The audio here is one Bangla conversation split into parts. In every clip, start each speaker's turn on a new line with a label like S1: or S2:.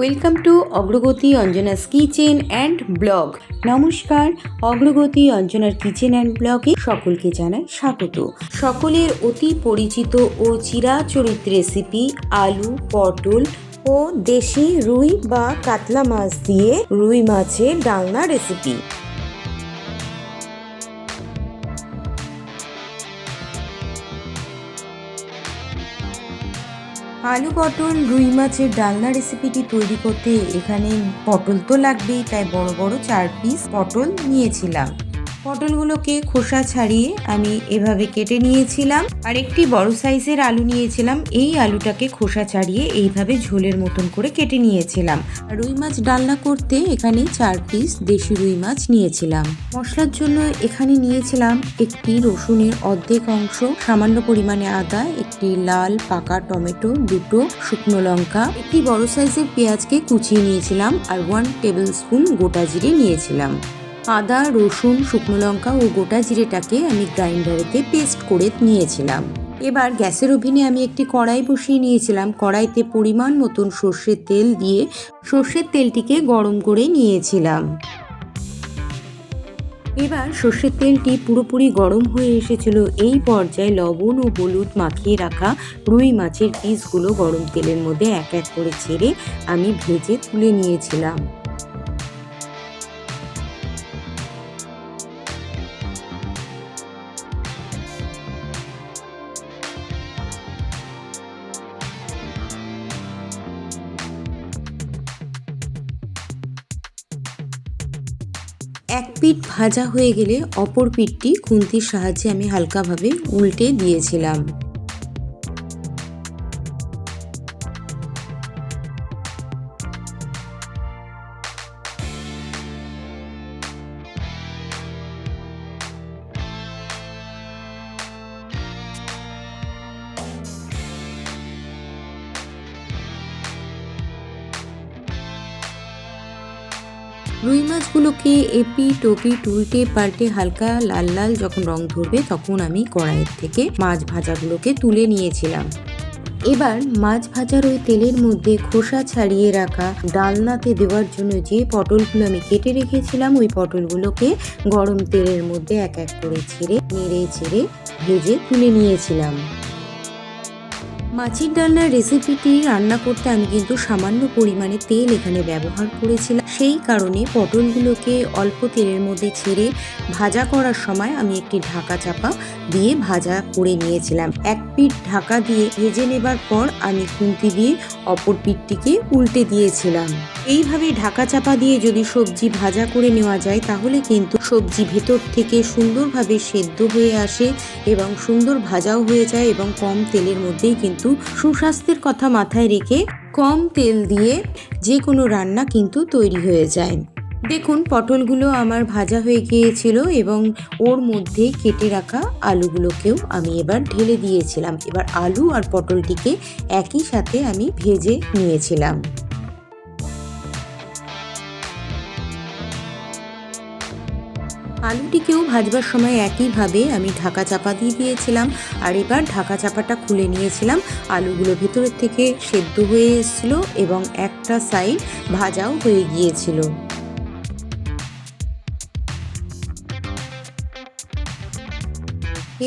S1: ওয়েলকাম টু অগ্রগতি অঞ্জনাস কিচেন অ্যান্ড ব্লগ। নমস্কার, অগ্রগতি অঞ্জনার কিচেন অ্যান্ড ব্লগে সকলকে জানাই স্বাগত। সকলের অতি পরিচিত ও চিরাচরিত রেসিপি আলু, পটল ও দেশি রুই বা কাতলা মাছ দিয়ে রুই মাছের ডালনা রেসিপি। আলু পটল রুই মাছের ডালনা রেসিপিটি তৈরি করতে এখানে পটল তো লাগবেই, তাই বড় বড় 4 পিস পটল নিয়েছিলাম। পটলগুলোকে খোসা ছাড়িয়ে আমি এভাবে কেটে নিয়েছিলাম। আর একটি বড় সাইজের আলু নিয়েছিলাম। এই আলুটাকে খোসা ছাড়িয়ে এইভাবে ঝোলের মতন করে কেটে নিয়েছিলাম। রুই মাছ ডালনা করতে এখানে 4 পিস দেশি রুই মাছ নিয়েছিলাম। মশলার জন্য এখানে নিয়েছিলাম একটি রসুনের অর্ধেক অংশ, সামান্য পরিমাণে আদা, একটি লাল পাকা টমেটো, দুটো শুকনো লঙ্কা, একটি বড় সাইজের পেঁয়াজকে কুচিয়ে নিয়েছিলাম আর 1 টেবিল স্পুন গোটা জিরে নিয়েছিলাম। আদা, রসুন, শুকনো লঙ্কা ও গোটা জিরেটাকে আমি গ্রাইন্ডারেতে পেস্ট করে নিয়েছিলাম। এবার গ্যাসের ওভেনে আমি একটি কড়াই বসিয়ে নিয়েছিলাম। কড়াইতে পরিমাণ মতন সর্ষের তেল দিয়ে সর্ষের তেলটিকে গরম করে নিয়েছিলাম। এবার সর্ষের তেলটি পুরোপুরি গরম হয়ে এসেছিল। এই পর্যায়ে লবণ ও হলুদ মাখিয়ে রাখা রুই মাছের পিসগুলো গরম তেলের মধ্যে এক এক করে ছেড়ে আমি ভেজে তুলে নিয়েছিলাম। এক পিঠ ভাজা হয়ে গেলে অপর পিঠটি খুন্তির সাহায্যে আমি হালকাভাবে উল্টে দিয়েছিলাম। রুই মাছগুলোকে এপিঠ ওপিঠ উল্টে পাল্টে হালকা লাল লাল যখন রং ধরবে তখন আমি কড়াইয়ের থেকে মাছ ভাজাগুলোকে তুলে নিয়েছিলাম। এবার মাছ ভাজার ওই তেলের মধ্যে খোসা ছাড়িয়ে রাখা ডালনাতে দেওয়ার জন্য যে পটলগুলো আমি কেটে রেখেছিলাম ওই পটলগুলোকে গরম তেলের মধ্যে এক এক করে নেড়ে চেড়ে ভেজে তুলে নিয়েছিলাম। মাছের ডালনার রেসিপিটি রান্না করতে আমি কিন্তু সামান্য পরিমাণে তেল এখানে ব্যবহার করেছিলাম। সেই কারণে পটলগুলোকে অল্প তেলের মধ্যে ছেড়ে ভাজা করার সময় আমি একটি ঢাকা চাপা দিয়ে ভাজা করে নিয়েছিলাম। এক পিঠ ঢাকা দিয়ে ভেজে নেবার পর আমি খুন্তি দিয়ে অপর পিঠটিকে উল্টে দিয়েছিলাম। এইভাবে ঢাকা চাপা দিয়ে যদি সবজি ভাজা করে নেওয়া যায় তাহলে কিন্তু সবজি ভেতর থেকে সুন্দরভাবে সেদ্ধ হয়ে আসে এবং সুন্দর ভাজাও হয়ে যায় এবং কম তেলের মধ্যেই কিন্তু সুস্বাস্থ্যের কথা মাথায় রেখে কম তেল দিয়ে যে কোনো রান্না কিন্তু তৈরি হয়ে যায়। দেখুন পটলগুলো আমার ভাজা হয়ে গিয়েছিল এবং ওর মধ্যে কেটে রাখা আলুগুলোকেও আমি এবার ঢেলে দিয়েছিলাম। এবার আলু আর পটলটিকে একই সাথে আমি ভেজে নিয়েছিলাম। আলুটিকেও ভাজবার সময় একইভাবে আমি ঢাকা চাপা দিয়ে দিয়েছিলাম আর এবার ঢাকা চাপাটা খুলে নিয়েছিলাম। আলুগুলো ভেতরের থেকে সেদ্ধ হয়ে এসেছিল এবং একটা সাইড ভাজাও হয়ে গিয়েছিল।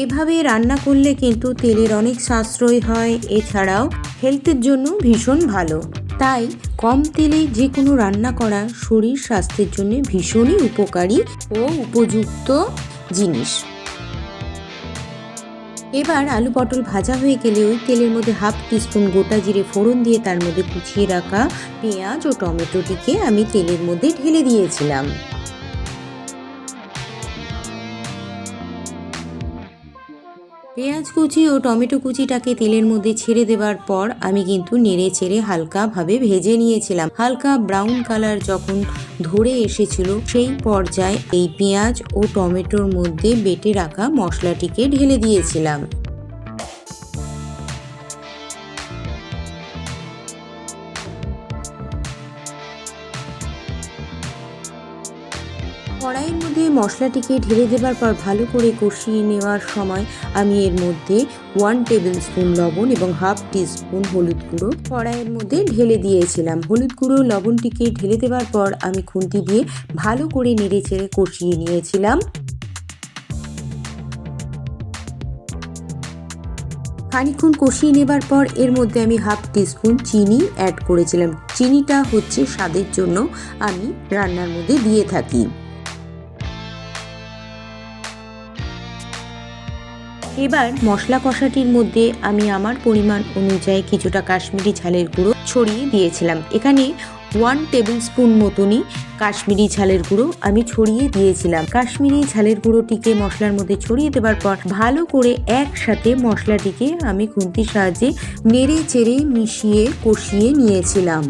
S1: এভাবে রান্না করলে কিন্তু তেলের অনেক সাশ্রয় হয়, এছাড়াও হেলথের জন্য ভীষণ ভালো। তাই কম তেলে যে কোনো রান্না করা শরীর স্বাস্থ্যের জন্য ভীষণই উপকারী ও উপযুক্ত জিনিস। এবার আলু পটল ভাজা হয়ে গেলে ওই তেলের মধ্যে 1/2 টিস্পুন গোটা জিরে ফোড়ন দিয়ে তার মধ্যে কুচিয়ে রাখা পেঁয়াজ ও টমেটোটিকে আমি তেলের মধ্যে ঢেলে দিয়েছিলাম। পেঁয়াজ কুচি ও টমেটো কুচিটাকে তেলের মধ্যে ছেড়ে দেওয়ার পর আমি কিন্তু নেড়ে চেড়ে হালকাভাবে ভেজে নিয়েছিলাম। হালকা ব্রাউন কালার যখন ধরে এসেছিল সেই পর্যায়ে এই পেঁয়াজ ও টমেটোর মধ্যে বেটে রাখা মশলাটিকে ঢেলে দিয়েছিলাম। কড়াইয়ের মধ্যে মশলাটিকে ঢেলে দেবার পর ভালো করে কষিয়ে নেওয়ার সময় আমি এর মধ্যে 1 টেবিল স্পুন লবণ এবং হাফ টিস্পুন হলুদ গুঁড়ো কড়াইয়ের মধ্যে ঢেলে দিয়েছিলাম। হলুদ গুঁড়ো লবণটিকে ঢেলে দেওয়ার পর আমি খুন্তি দিয়ে ভালো করে নেড়ে চেড়ে কষিয়ে নিয়েছিলাম। খানিকক্ষণ কষিয়ে নেবার পর এর মধ্যে আমি হাফ টিস্পুন চিনি অ্যাড করেছিলাম। চিনিটা হচ্ছে স্বাদের জন্য আমি রান্নার মধ্যে দিয়ে থাকি। এবার মশলা কষাটির মধ্যে আমি আমার পরিমাণ অনুযায়ী কিছুটা কাশ্মীরি ঝালের গুঁড়ো ছড়িয়ে দিয়েছিলাম। এখানে 1 টেবিল স্পুন মতনই কাশ্মীরি ঝালের গুঁড়ো আমি ছড়িয়ে দিয়েছিলাম। কাশ্মীরি ঝালের গুঁড়োটিকে মশলার মধ্যে ছড়িয়ে দেওয়ার পর ভালো করে একসাথে মশলাটিকে আমি খুন্তির সাহায্যে নেড়ে চেড়ে মিশিয়ে কষিয়ে নিয়েছিলাম।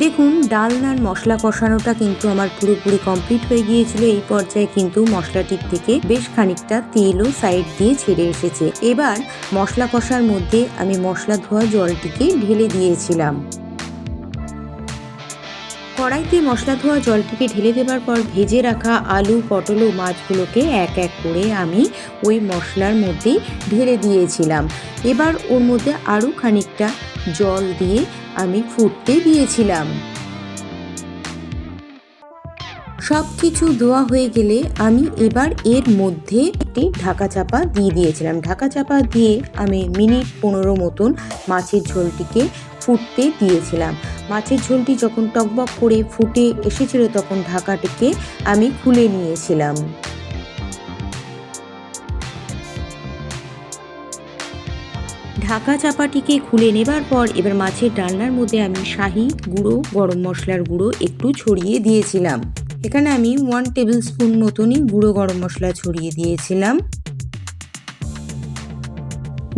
S1: দেখুন ডালনার মশলা কষানোটা কিন্তু আমার পুরোপুরি কমপ্লিট হয়ে গিয়েছিল। এই পর্যায়ে কিন্তু মশলাটির থেকে বেশ খানিকটা তেলও সাইড দিয়ে ছেড়ে এসেছে। এবার মশলা কষার মধ্যে আমি মশলা ধোয়া জলটিকে ঢেলে দিয়েছিলাম। কড়াইতে মশলা ধোয়া জলটিকে ঢেলে দেবার পর ভেজে রাখা আলু, পটল ও মাছগুলোকে এক এক করে আমি ওই মশলার মধ্যে ঢেলে দিয়েছিলাম। এবার ওর মধ্যে আরও খানিকটা জল দিয়ে আমি ফুটতে দিয়েছিলাম। সব কিছু দেওয়া হয়ে গেলে আমি এবার এর মধ্যে একটি ঢাকা চাপা দিয়ে দিয়েছিলাম। ঢাকা চাপা দিয়ে আমি মিনিট 15 মতন মাছের ঝোলটিকে ফুটতে দিয়েছিলাম। মাছের ঝোলটি যখন টকবক করে ফুটে এসেছিল তখন ঢাকাটিকে আমি খুলে নিয়েছিলাম। ঢাকা চাপাটিকে খুলে নেবার পর এবার মাছের ডালনার মধ্যে আমি শাহি গুঁড়ো গরম মশলার গুঁড়ো একটু ছড়িয়ে দিয়েছিলাম। এখানে আমি 1 টেবিল স্পুন মতনই গুঁড়ো গরম মশলা ছড়িয়ে দিয়েছিলাম।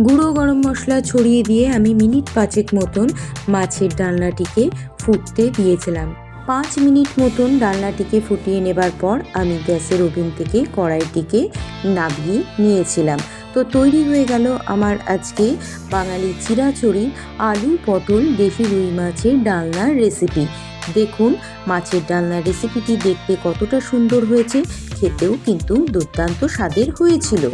S1: গুঁড়ো গরম মশলা ছড়িয়ে দিয়ে আমি মিনিট 5 মতন মাছের ডালনাটিকে ফুটতে দিয়েছিলাম। 5 মিনিট মতন ডালনাটিকে ফুটিয়ে নেবার পর আমি গ্যাসের ওভেন থেকে কড়াইটিকে নামিয়ে নিয়েছিলাম। তো তৈরি হয়ে গেল আমার আজকে বাঙালি চিরাচরি আলু পটল দেশি রুই মাছের ডালনার রেসিপি। দেখুন মাছের ডালনার রেসিপিটি দেখতে কতটা সুন্দর হয়েছে, খেতেও কিন্তু দুর্দান্ত স্বাদের হয়েছিল।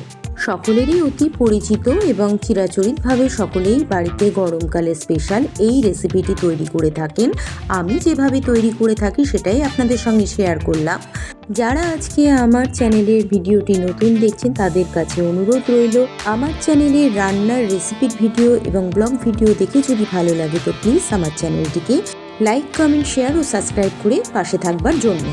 S1: সকলেরই অতি পরিচিত এবং চিরাচরিতভাবে সকলেই বাড়িতে গরমকালে স্পেশাল এই রেসিপিটি তৈরি করে থাকেন। আমি যেভাবে তৈরি করে থাকি সেটাই আপনাদের সঙ্গে শেয়ার করলাম। যারা আজকে আমার চ্যানেলের ভিডিওটি নতুন দেখছেন তাদের কাছে অনুরোধ রইল, আমার চ্যানেলে রান্নার রেসিপির ভিডিও এবং ব্লগ ভিডিও দেখে যদি ভালো লাগে তো প্লিজ আমার চ্যানেলটিকে লাইক, কমেন্ট, শেয়ার ও সাবস্ক্রাইব করে পাশে থাকবার জন্য।